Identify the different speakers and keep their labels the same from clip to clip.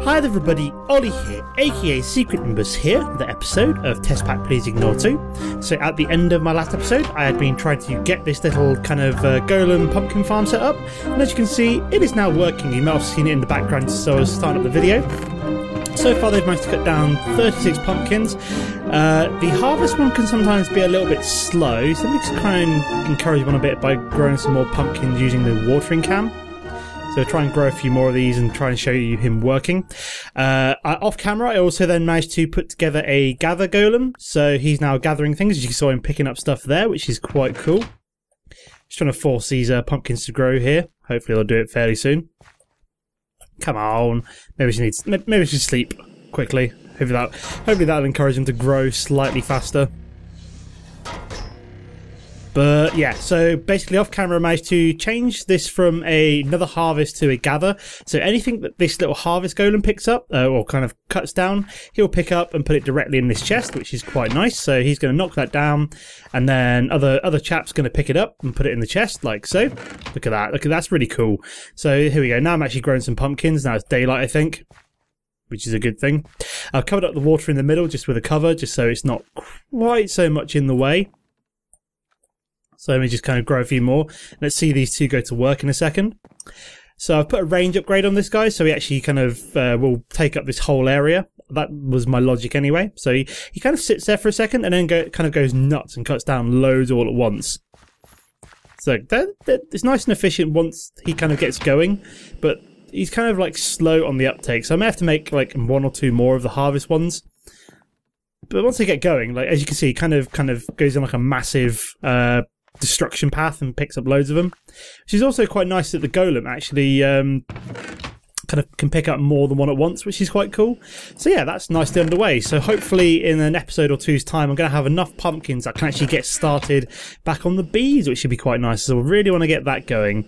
Speaker 1: Hi there everybody, Ollie here, aka Secret Numbers here, with the episode of Test Pack Please Ignore 2. So at the end of my last episode, I had been trying to get this little kind of golem pumpkin farm set up, and as you can see, it is now working. You might have seen it in the background as I was starting up the video. So far they've managed to cut down 36 pumpkins. The harvest one can sometimes be a little bit slow, so let me just try and encourage one a bit by growing some more pumpkins using the watering can. So try and grow a few more of these and try and show you him working. Off camera, I also then managed to put together a gather golem. So he's now gathering things. You saw him picking up stuff there, which is quite cool. Just trying to force these pumpkins to grow here. Hopefully they'll do it fairly soon. Come on. Maybe she should sleep quickly. Hopefully that'll encourage him to grow slightly faster. But yeah, so basically off camera I managed to change this from another harvest to a gather. So anything that this little harvest golem picks up, or kind of cuts down, he'll pick up and put it directly in this chest, which is quite nice. So he's going to knock that down, and then other chap's going to pick it up and put it in the chest, like so. Look at that, that's really cool. So here we go, now I'm actually growing some pumpkins. Now it's daylight, I think, which is a good thing. I've covered up the water in the middle just with a cover, just so it's not quite so much in the way. So let me just kind of grow a few more. Let's see these two go to work in a second. So I've put a range upgrade on this guy, so he actually kind of will take up this whole area. That was my logic anyway. So he kind of sits there for a second and then kind of goes nuts and cuts down loads all at once. So it's nice and efficient once he kind of gets going, but he's kind of like slow on the uptake. So I may have to make like one or two more of the harvest ones. But once they get going, like as you can see, he kind of goes on like a massive destruction path and picks up loads of them, which is also quite nice that the golem actually kind of can pick up more than one at once, which is quite cool. So yeah, that's nicely underway. So hopefully in an episode or two's time I'm going to have enough pumpkins that can actually get started back on the bees, which should be quite nice. So I really want to get that going.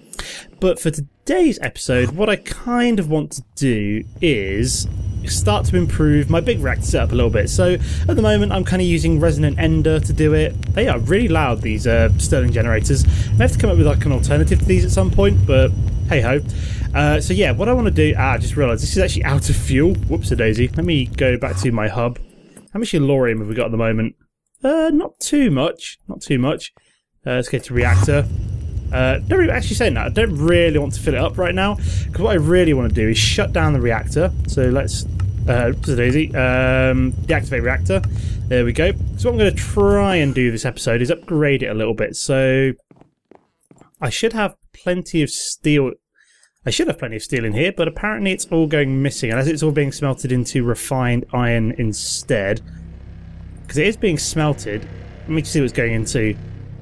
Speaker 1: But for today's episode, what I kind of want to do is start to improve my big reactor setup a little bit. So at the moment I'm kind of using Resin Entender to do it. They are really loud, these Stirling generators. I have to come up with like an alternative to these at some point, but hey ho. So yeah, what I want to do, I just realised this is actually out of fuel. Whoops-a-daisy. Let me go back to my hub. How much Elorium have we got at the moment? Not too much. Not too much. Let's get to reactor. Actually saying that, I don't really want to fill it up right now, because what I really want to do is shut down the reactor. So let's daisy, deactivate reactor. There we go. So what I'm going to try and do this episode is upgrade it a little bit. So I should have plenty of steel. I should have plenty of steel in here, but apparently it's all going missing, and as it's all being smelted into refined iron instead, because it is being smelted. Let me see what's going into.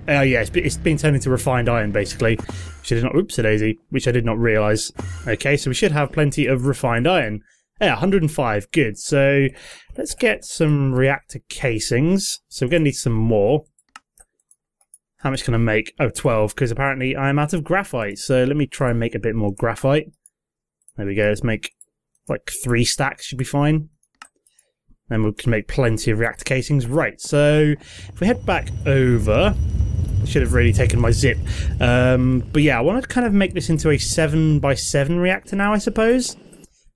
Speaker 1: Yeah, it's been turned into refined iron, basically, which I did not. Oops-a-daisy, which I did not realise. Okay, so we should have plenty of refined iron. Yeah, 105, good. So let's get some reactor casings. So we're going to need some more. How much can I make? Oh, 12, because apparently I'm out of graphite. So let me try and make a bit more graphite. There we go. Let's make like 3 stacks, should be fine. Then we can make plenty of reactor casings. Right, so if we head back over, I should have really taken my zip. But yeah, I want to kind of make this into a 7x7 reactor now, I suppose.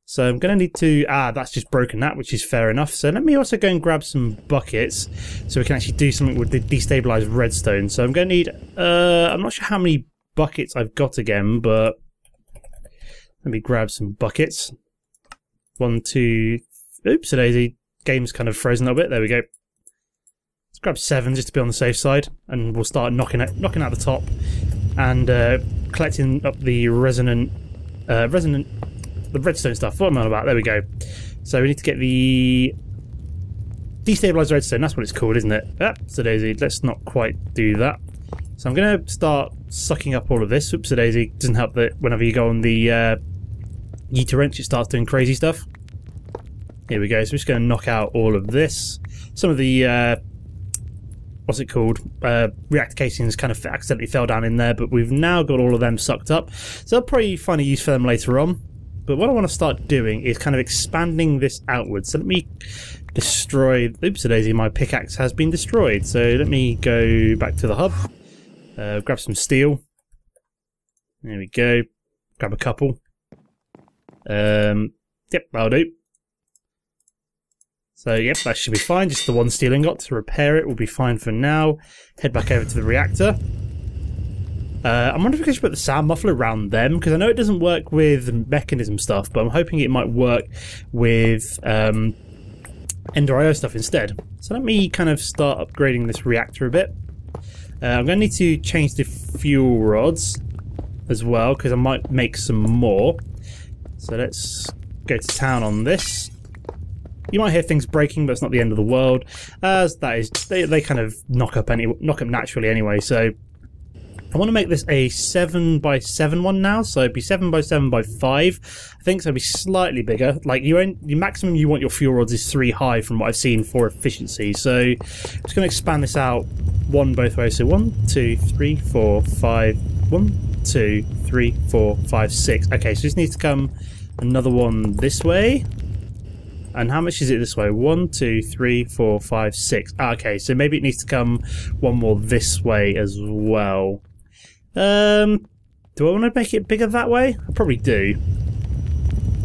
Speaker 1: So I'm going to need to... that's just broken that, which is fair enough. So let me also go and grab some buckets so we can actually do something with the destabilized redstone. So I'm going to need... I'm not sure how many buckets I've got again, but... Let me grab some buckets. 1, 2... Oops-a-daisy. Game's kind of frozen a little bit. There we go. Let's grab 7 just to be on the safe side, and we'll start knocking out the top and collecting up the the redstone stuff. What am I on about? There we go. So we need to get the destabilized redstone. That's what it's called, isn't it? So daisy. Let's not quite do that. So I'm going to start sucking up all of this. Oops, daisy. Doesn't help that whenever you go on the Yeeter wrench, it starts doing crazy stuff. Here we go. So we're just going to knock out all of this. Some of the what's it called? Reactor casings kind of accidentally fell down in there, but we've now got all of them sucked up. So I'll probably find a use for them later on. But what I want to start doing is kind of expanding this outwards. So let me destroy... Oops-a-daisy, my pickaxe has been destroyed. So let me go back to the hub. Grab some steel. There we go. Grab a couple. Yep, that'll do. So, yep, that should be fine. Just the one steel ingot to repair it will be fine for now. Head back over to the reactor. I'm wondering if we can put the sound muffler around them, because I know it doesn't work with mechanism stuff, but I'm hoping it might work with Ender IO stuff instead. So let me kind of start upgrading this reactor a bit. I'm going to need to change the fuel rods as well, because I might make some more. So let's go to town on this. You might hear things breaking, but it's not the end of the world, as that is they kind of knock up naturally anyway. So I want to make this a 7x7 one now, so it'd be 7x7x5. I think so. It'd be slightly bigger. Like the maximum you want your fuel rods is 3 high from what I've seen for efficiency. So I'm just going to expand this out one both ways. So 1, 2, 3, 4, 5. 1, 2, 3, 4, 5, 6. Okay, so this needs to come another one this way. And how much is it this way? 1, 2, 3, 4, 5, 6. Okay, so maybe it needs to come one more this way as well. Do I want to make it bigger that way? I probably do.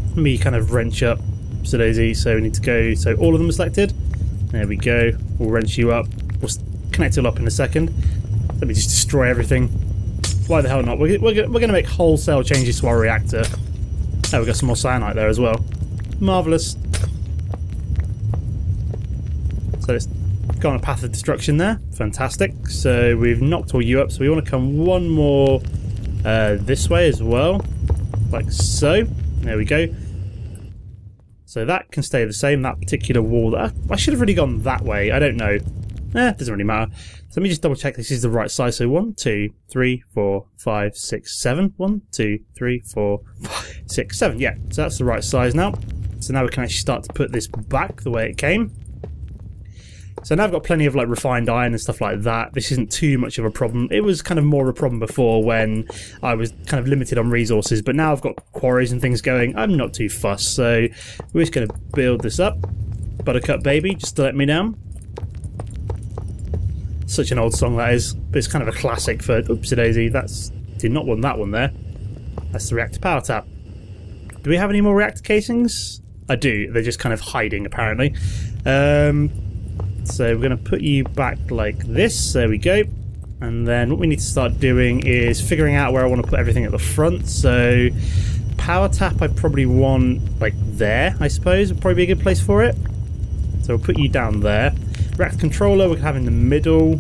Speaker 1: Let me kind of wrench up Daisy. So we need to go. So all of them are selected. There we go. We'll wrench you up. We'll connect it all up in a second. Let me just destroy everything. Why the hell not? We're going to make wholesale changes to our reactor. Oh, we've got some more cyanide there as well. Marvellous. So let's go on a path of destruction there. Fantastic. So we've knocked all you up. So we want to come one more this way as well. Like so. There we go. So that can stay the same, that particular wall. I should have really gone that way. I don't know. Doesn't really matter. So let me just double check this is the right size. So 1, 2, 3, 4, 5, 6, 7. 1, 2, 3, 4, 5, 6, 7. Yeah, so that's the right size now. So now we can actually start to put this back the way it came. So now I've got plenty of like refined iron and stuff like that. This isn't too much of a problem. It was kind of more of a problem before when I was kind of limited on resources, but now I've got quarries and things going. I'm not too fussed, so we're just going to build this up. Buttercup baby, just to let me down. Such an old song that is, but it's kind of a classic for oopsie daisy. Did not want that one there. That's the reactor power tap. Do we have any more reactor casings? I do. They're just kind of hiding apparently. So we're going to put you back like this. There we go. And then what we need to start doing is figuring out where I want to put everything at the front. So power tap I probably want like there, I suppose. Would probably be a good place for it. So we'll put you down there. Reactor controller we can have in the middle.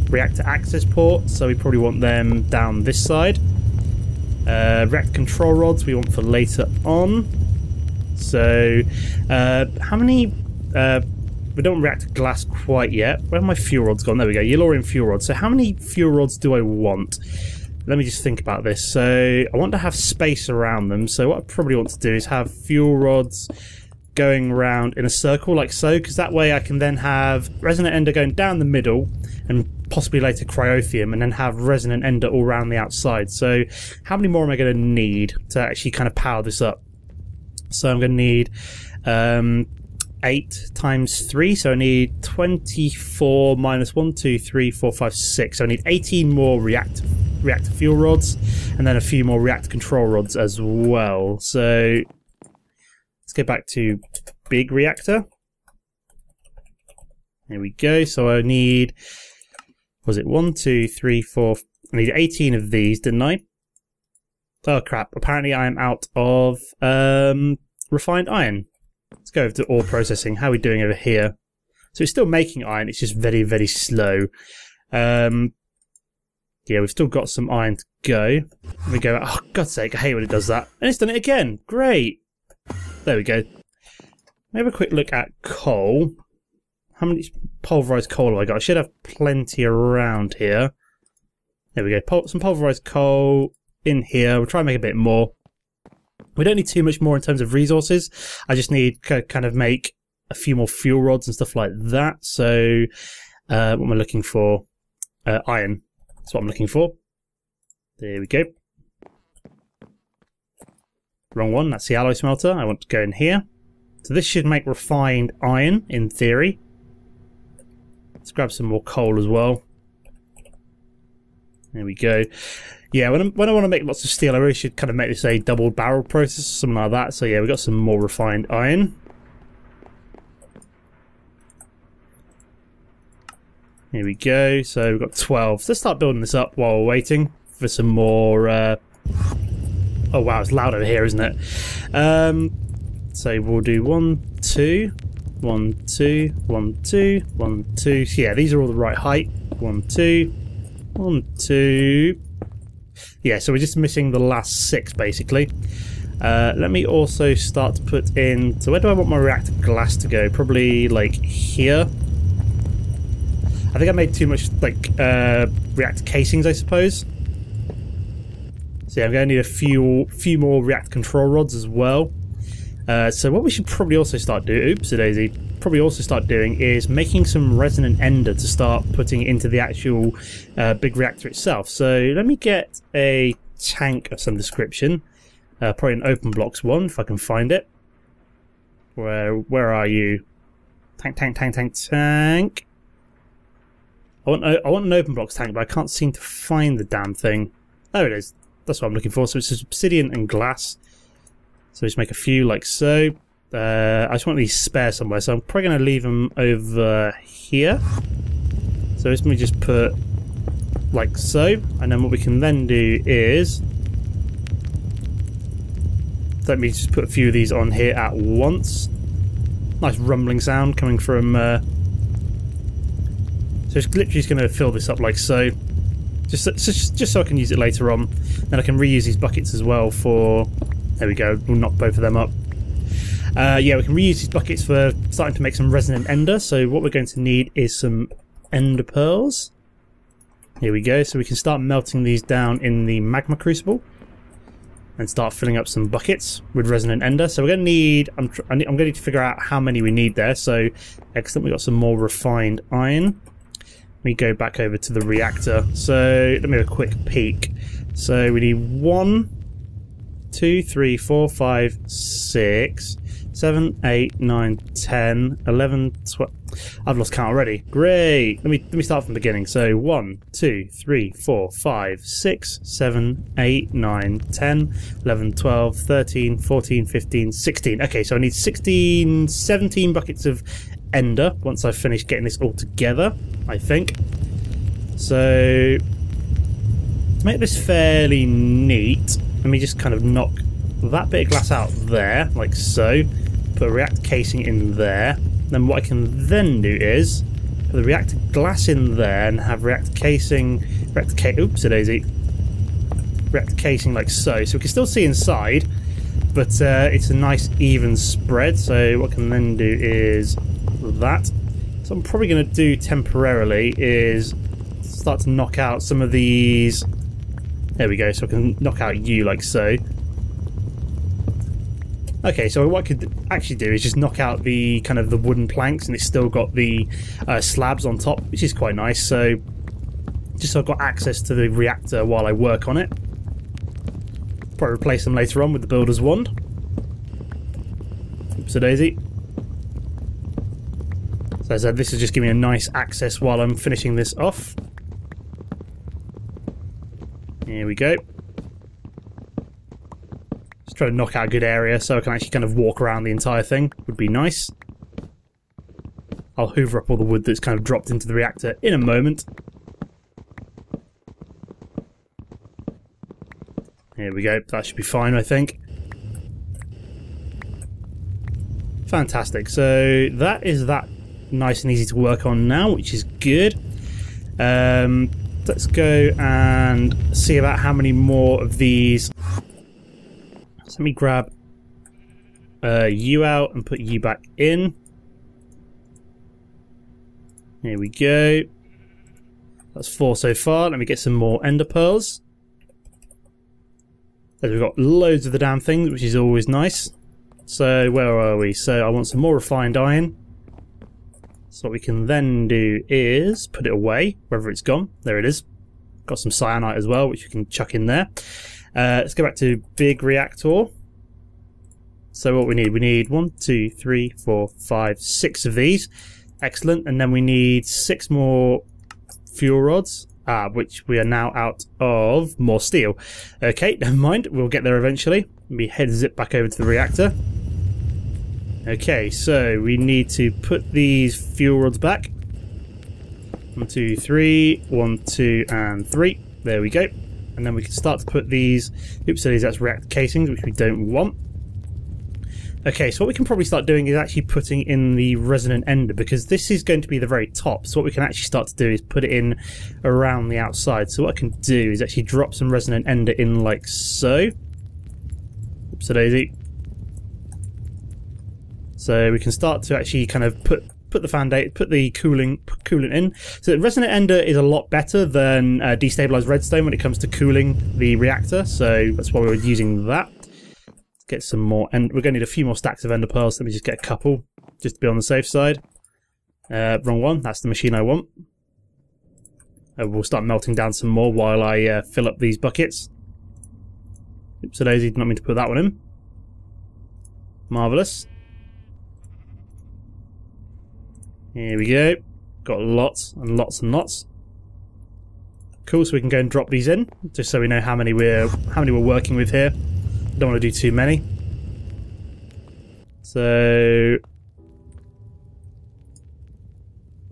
Speaker 1: Reactor access ports, so we probably want them down this side. Reactor control rods we want for later on. So how many... we don't want reactor glass quite yet. Where have my fuel rods gone? There we go. Yellorium fuel rods. So how many fuel rods do I want? Let me just think about this. So I want to have space around them. So what I probably want to do is have fuel rods going around in a circle like so, because that way I can then have Resin Entender going down the middle and possibly later Cryothium, and then have Resin Entender all around the outside. So how many more am I going to need to actually kind of power this up? So I'm going to need 8 times 3, so I need 24 minus 1, 2, 3, 4, 5, 6. So I need 18 more reactor fuel rods, and then a few more reactor control rods as well. So let's go back to big reactor. There we go. So I need, was it 1, 2, 3, 4? I need 18 of these, didn't I? Oh crap! Apparently I am out of refined iron. Let's go over to ore processing. How are we doing over here? So it's still making iron, it's just very, very slow. Yeah, we've still got some iron to go. Let me go, oh God's sake, I hate when it does that. And it's done it again, great! There we go. Have a quick look at coal. How many pulverized coal have I got? I should have plenty around here. There we go, some pulverized coal in here. We'll try and make a bit more. We don't need too much more in terms of resources. I just need to kind of make a few more fuel rods and stuff like that. So, what am I looking for? Iron. That's what I'm looking for. There we go. Wrong one. That's the alloy smelter. I want to go in here. So this should make refined iron, in theory. Let's grab some more coal as well. There we go. Yeah, when I want to make lots of steel, I really should kind of make this a double barrel process or something like that. So yeah, we've got some more refined iron. Here we go. So we've got 12. So let's start building this up while we're waiting for some more... Oh wow, it's loud over here, isn't it? So we'll do 1, 2, 1, 2, 1, 2, 1, 2. So yeah, these are all the right height. 1, 2, 1, 2. Yeah, so we're just missing the last 6 basically. Let me also start to put in... So where do I want my reactor glass to go? Probably like here. I think I made too much like reactor casings, I suppose. So yeah, I'm going to need a few more reactor control rods as well. So what we should probably also start doing... Oops, daisy. Probably also start doing is making some Resin Entender to start putting into the actual big reactor itself. So let me get a tank of some description. Probably an open blocks one if I can find it. Where are you? Tank. I want an open blocks tank, but I can't seem to find the damn thing. There it is. That's what I'm looking for. So it's obsidian and glass. So just make a few like so. I just want these spare somewhere, so I'm probably going to leave them over here. So let me just put like so, and then what we can then do is let me just put a few of these on here at once. Nice rumbling sound coming from. So it's literally just going to fill this up like so, just so I can use it later on. Then I can reuse these buckets as well for. There we go. We'll knock both of them up. Yeah, we can reuse these buckets for starting to make some Resin Entender. So what we're going to need is some ender pearls. Here we go. So we can start melting these down in the magma crucible and start filling up some buckets with Resin Entender. So we're going to need... I'm going to need to figure out how many we need there. So excellent. We've got some more refined iron. We go back over to the reactor. So let me have a quick peek. So we need 1, 2, 3, 4, 5, 6, 7, 8, 9, 10, 11, 12. I've lost count already. Great. Let me start from the beginning. So 1, 2, 3, 4, 5, 6, 7, 8, 9, 10, 11, 12, 13, 14, 15, 16. Okay, so I need 16, 17 buckets of ender once I've finished getting this all together, I think. So to make this fairly neat, let me just kind of knock that bit of glass out there, like so. Put a reactor casing in there. Then what I can then do is put the reactor glass in there and have reactor casing, oopsie-daisy. Reactor casing like so. So we can still see inside, but it's a nice even spread. So what I can then do is that. So I'm probably going to do temporarily is start to knock out some of these. There we go. So I can knock out you like so. Okay, so what I could actually do is just knock out the kind of the wooden planks, and it's still got the slabs on top, which is quite nice. So just so I've got access to the reactor while I work on it. Probably replace them later on with the builder's wand. Oopsie-daisy. So as I said, this is just giving me a nice access while I'm finishing this off. Here we go. Just try to knock out a good area so I can actually kind of walk around the entire thing. Would be nice. I'll hoover up all the wood that's kind of dropped into the reactor in a moment. Here we go. That should be fine, I think. Fantastic. So that is that nice and easy to work on now, which is good. Let's go and see about how many more of these. So let me grab you out and put you back in. Here we go. That's 4 so far. Let me get some more ender pearls. So we've got loads of the damn things, which is always nice. So where are we? So I want some more refined iron. So what we can then do is put it away, wherever it's gone. There it is. Got some cyanite as well, which we can chuck in there. Let's go back to big reactor. So what we need 1, 2, 3, 4, 5, 6 of these. Excellent. And then we need 6 more fuel rods. which we are now out of more steel. Okay, never mind. We'll get there eventually. We head zip back over to the reactor. Okay, so we need to put these fuel rods back. 1, 2, 3. 1, 2, and 3. There we go. And then we can start to put these. Oops, so that's reactor casings, which we don't want. Okay, so what we can probably start doing is actually putting in the Resin Entender, because this is going to be the very top. So what we can actually start to do is put it in around the outside. So what I can do is actually drop some Resin Entender in like so. Oops, daisy. So we can start to actually kind of put the coolant in. So the Resin Entender is a lot better than destabilized redstone when it comes to cooling the reactor. So that's why we're using that. Let's get some more, and we're going to need a few more stacks of ender pearls. Let me just get a couple, just to be on the safe side. Wrong one. That's the machine I want. We'll start melting down some more while I fill up these buckets. Oops, daisy, did not mean to put that one in. Marvelous. Here we go. Got lots and lots and lots. Cool, so we can go and drop these in, just so we know how many we're working with here. Don't want to do too many. So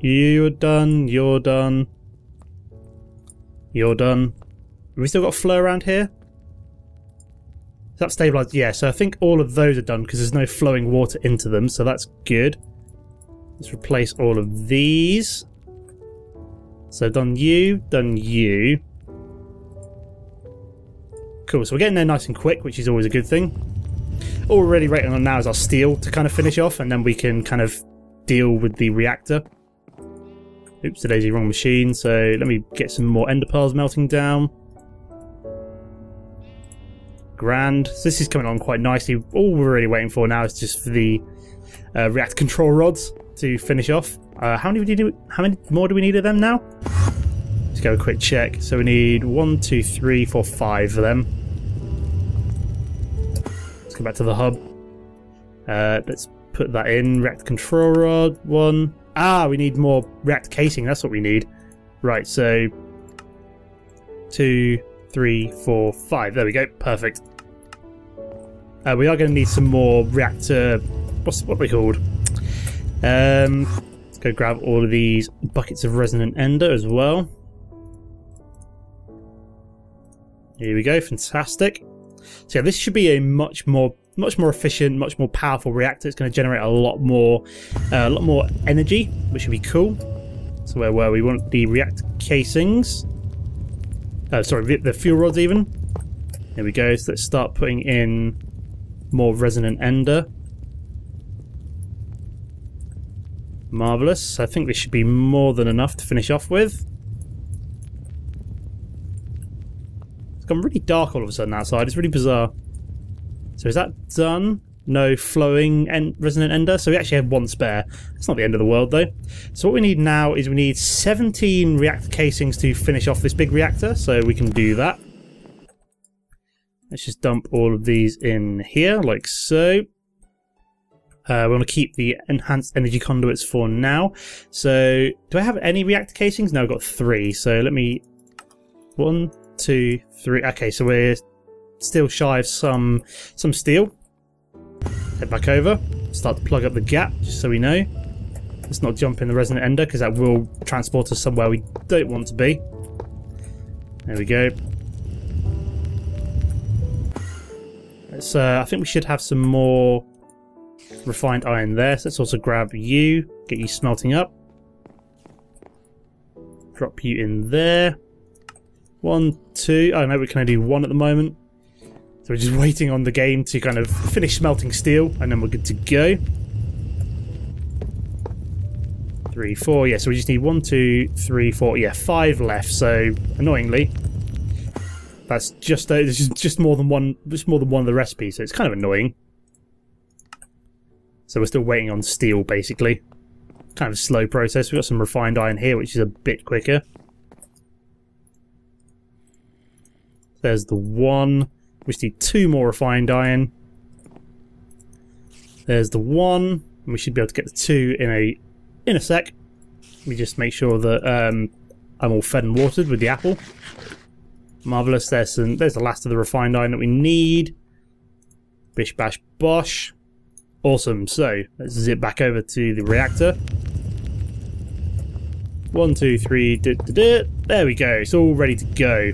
Speaker 1: you're done, you're done, you're done. Have we still got flow around here? Is that stabilized? Yeah, so I think all of those are done because there's no flowing water into them, so that's good. Let's replace all of these. So done you, done you. Cool, so we're getting there nice and quick, which is always a good thing. All we're really waiting on now is our steel to kind of finish off, and then we can kind of deal with the reactor. Oops, today's the wrong machine, so let me get some more ender pearls melting down. Grand. So this is coming on quite nicely. All we're really waiting for now is just for the reactor control rods to finish off. How many more do we need of them now? Let's go a quick check. So we need 1, 2, 3, 4, 5 of them. Let's go back to the hub. Let's put that in. Reactor control rod 1. We need more reactor casing. That's what we need. Right, so 2, 3, 4, 5. There we go. Perfect. We are going to need some more reactor. What are they called? Let's go grab all of these buckets of Resin Entender as well. Here we go. Fantastic. So yeah, this should be a much more efficient, much more powerful reactor. It's going to generate a lot more energy, which should be cool. So where were we? Want the reactor casings? Sorry, the fuel rods even. There we go. So let's start putting in more Resin Entender. Marvellous. I think this should be more than enough to finish off with. It's gone really dark all of a sudden outside. It's really bizarre. So is that done? No flowing Resin Entender. So we actually have 1 spare. It's not the end of the world though. So what we need now is we need 17 reactor casings to finish off this big reactor. So we can do that. Let's just dump all of these in here like so. We want to keep the enhanced energy conduits for now. So do I have any reactor casings? No, I've got 3. So let me 1, 2, 3. Okay, so we're still shy of some steel. Head back over. Start to plug up the gap, just so we know. Let's not jump in the Resin Entender because that will transport us somewhere we don't want to be. There we go. Let's, I think we should have some more refined iron there. So let's also grab you, get you smelting up. Drop you in there. 1, 2. Oh no, we can only do 1 at the moment. So we're just waiting on the game to kind of finish smelting steel, and then we're good to go. 3, 4. Yeah, so we just need 1, 2, 3, 4. Yeah, 5 left. So annoyingly, that's just more than one. Just more than one of the recipes. So it's kind of annoying. So we're still waiting on steel, basically. Kind of a slow process. We've got some refined iron here, which is a bit quicker. There's the 1. We just need 2 more refined iron. There's the 1. And we should be able to get the 2 in a sec. We just make sure that I'm all fed and watered with the apple. Marvellous. There's the last of the refined iron that we need. Bish bash bosh. Awesome. So let's zip back over to the reactor. 1, 2, 3. There we go. It's all ready to go.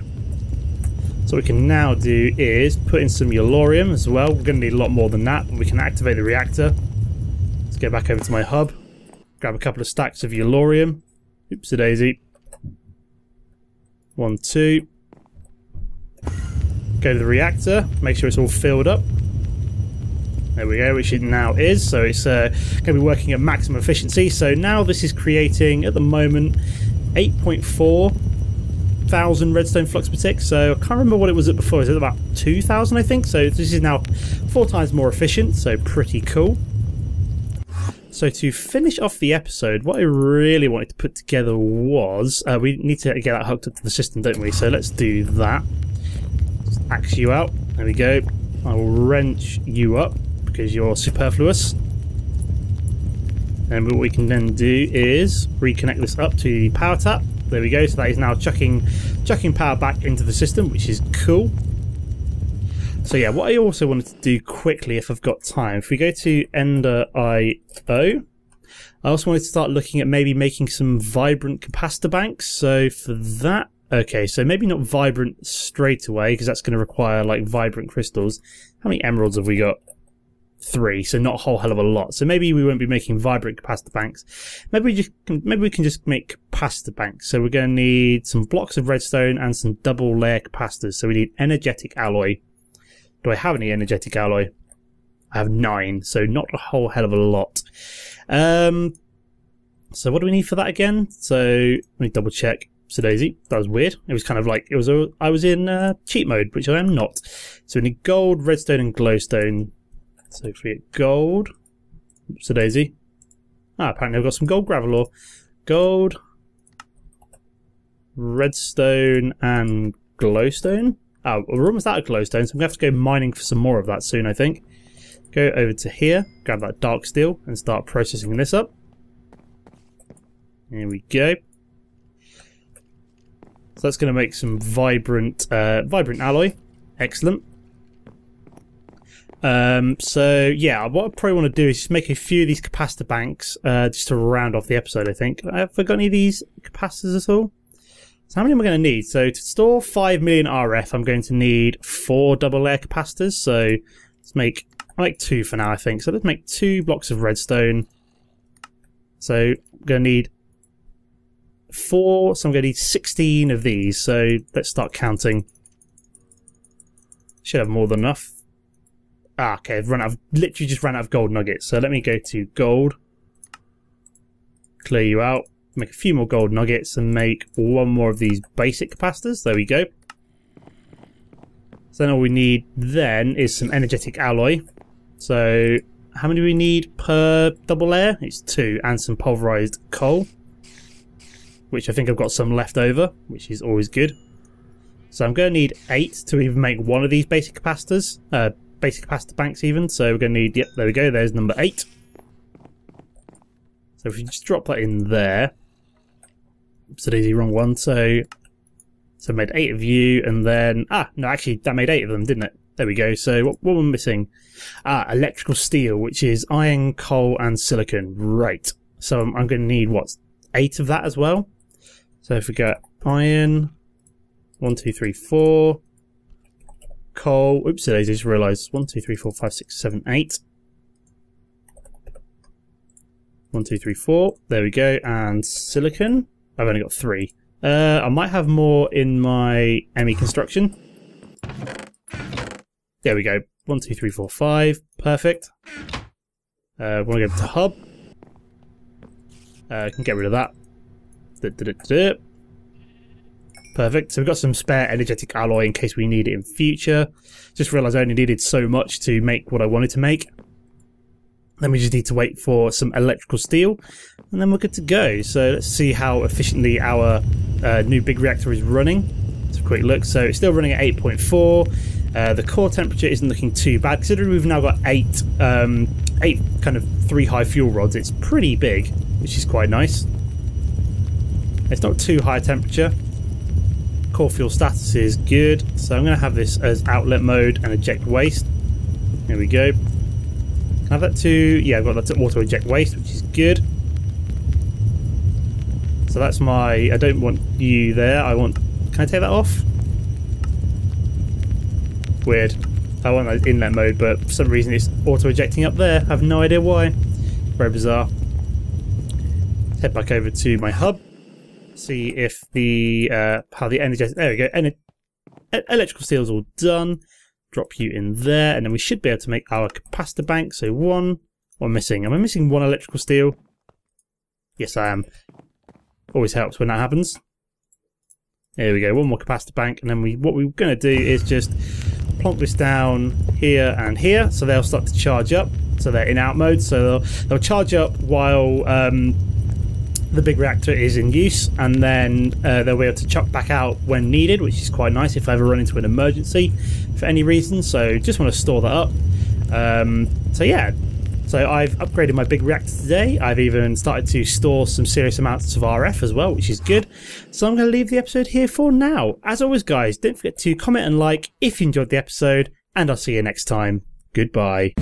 Speaker 1: So what we can now do is put in some yellorium as well. We're going to need a lot more than that. We can activate the reactor. Let's go back over to my hub. Grab a couple of stacks of yellorium. Oopsie daisy. 1, 2. Go to the reactor. Make sure it's all filled up. There we go, which it now is. So it's going to be working at maximum efficiency. So now this is creating, at the moment, 8.4 thousand redstone flux per tick. So I can't remember what it was at before. Is it about 2,000, I think? So this is now 4 times more efficient. So pretty cool. So to finish off the episode, what I really wanted to put together was... we need to get that hooked up to the system, don't we? So let's do that. Just axe you out. There we go. I will wrench you up because you're superfluous. And what we can then do is reconnect this up to the power tap. There we go. So that is now chucking power back into the system, which is cool. So yeah, what I also wanted to do quickly, if I've got time, if we go to Ender IO, I also wanted to start looking at maybe making some vibrant capacitor banks. So for that, okay, so maybe not vibrant straight away, because that's going to require like vibrant crystals. How many emeralds have we got? 3, so not a whole hell of a lot. So maybe we won't be making vibrant capacitor banks. Maybe we can just make capacitor banks. So we're going to need some blocks of redstone and some double layer capacitors. So we need energetic alloy. Do I have any energetic alloy? I have 9, so not a whole hell of a lot. So what do we need for that again? So let me double check. So Daisy, that was weird. It was kind of like I was in cheat mode, which I am not. So we need gold, redstone, and glowstone. So if we get gold, so Daisy. Apparently I've got some gold gravel ore. Gold, redstone, and glowstone. We're almost out of glowstone, so I'm going to have to go mining for some more of that soon, I think. Go over to here, grab that dark steel, and start processing this up. Here we go. So that's going to make some vibrant alloy. Excellent. So yeah, what I probably want to do is just make a few of these capacitor banks, just to round off the episode, I think. Have I got any of these capacitors at all? So how many am I going to need? So to store 5 million RF, I'm going to need 4 double layer capacitors. So let's make 2 for now, I think. So let's make 2 blocks of redstone. So I'm going to need 4, so I'm going to need 16 of these. So let's start counting. Should have more than enough. Okay, I've literally just run out of gold nuggets. So let me go to gold. Clear you out. Make a few more gold nuggets and make 1 more of these basic capacitors. There we go. So then all we need then is some energetic alloy. So how many do we need per double layer? It's 2, and some pulverized coal, which I think I've got some left over, which is always good. So I'm going to need 8 to even make 1 of these basic capacitors, basic capacitor banks even. So we're going to need, yep, there we go, there's number 8. So if we just drop that in there. So Daisy, wrong one. So I made 8 of you, and then no, actually that made 8 of them, didn't it? There we go. So what we're missing? Electrical steel, which is iron, coal, and silicon. Right. So I'm going to need what? 8 of that as well. So if we go iron, 1, 2, 3, 4. Coal. Oops, I just realised 1, 2, 3, 4, 5, 6, 7, 8. 1, 2, 3, 4. There we go. And silicon. I've only got 3. I might have more in my ME construction. There we go. 1, 2, 3, 4, 5. Perfect. Want to go to hub. Can get rid of that. Perfect. So we've got some spare energetic alloy in case we need it in future. Just realised I only needed so much to make what I wanted to make. Then we just need to wait for some electrical steel, and then we're good to go. So let's see how efficiently our new big reactor is running. Let's have a quick look. So it's still running at 8.4. The core temperature isn't looking too bad, considering we've now got 8 kind of 3 high fuel rods. It's pretty big, which is quite nice. It's not too high temperature. Core fuel status is good, so I'm going to have this as outlet mode and eject waste. There we go. Can I have that to... yeah, I've got that to auto eject waste, which is good. So that's my... I don't want you there. I want... Can I take that off? Weird. I want that inlet mode, but for some reason it's auto ejecting up there. I have no idea why. Very bizarre. Let's head back over to my hub. See if the how the energy... there we go. Electrical steel's all done. Drop you in there, and then we should be able to make our capacitor bank. So one. What am I missing? Am I missing one electrical steel? Yes, I am. Always helps when that happens. There we go. One more capacitor bank, and then what we're going to do is just plonk this down here and here, so they'll start to charge up. So they're in out mode, so they'll charge up while the big reactor is in use, and then they'll be able to chuck back out when needed, which is quite nice if I ever run into an emergency for any reason. So just want to store that up. So yeah, so I've upgraded my big reactor today. I've even started to store some serious amounts of RF as well, which is good. So I'm going to leave the episode here for now. As always, guys, don't forget to comment and like if you enjoyed the episode, and I'll see you next time. Goodbye.